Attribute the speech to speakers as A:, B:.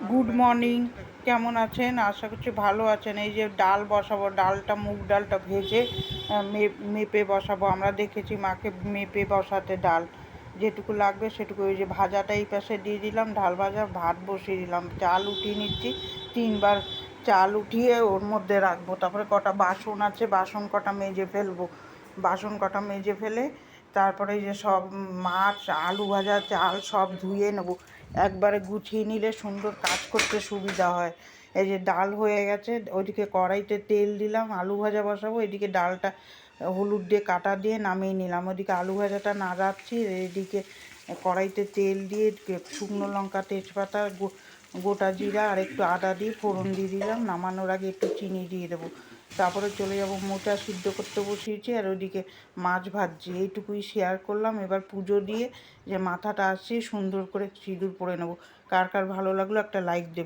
A: Good morning, কেমন আছেন? আশা করছি ভালো আছেন। এই যে ডাল বসাবো, ডালটা মুগ ডালটা ভেজে মেপে বসাবো। আমরা দেখেছি মাকে মেপে বসাতে ডাল যেটুকু লাগবে সেটুকু। ওই যে ভাজাটা এই পাশে দিয়ে দিলাম, ডাল ভাজা, ভাত বসিয়ে দিলাম, চাল উঠিয়ে নিচ্ছি। 3বার চাল উঠিয়ে ওর মধ্যে রাখবো। তারপরে কটা বাসন আছে, বাসন কটা মেজে ফেলবো। বাসন কটা মেজে ফেলে তারপরে যে সব মাছ, আলু ভাজা, চাল সব ধুয়ে নেবো। একবারে গুছিয়ে নিলে সুন্দর কাজ করতে সুবিধা হয়। এই যে ডাল হয়ে গেছে, ওইদিকে কড়াইতে তেল দিলাম, আলু ভাজা বসাবো। এদিকে ডালটা হলুদ দিয়ে কাটা দিয়ে নামিয়ে নিলাম। ওইদিকে আলু ভাজাটা নাড়াচ্ছি, এদিকে কড়াইতে তেল দিয়ে শুকনো লঙ্কা, তেজপাতা, গোটা জিরা আর একটু আদা দিয়ে ফোড়ন দিয়ে দিলাম। নামানোর আগে একটু চিনি দিয়ে দেবো। তারপরে চলে যাব, মোচা সিদ্ধ করতে বসিয়েছি, আর ওইদিকে মাছ ভাজছি। এইটুকুই শেয়ার করলাম। এবার পুজো দিয়ে যে মাথাটা আসছে সুন্দর করে সিঁদুর পরে নেবো। কার কার ভালো লাগলো একটা লাইক দেবেন।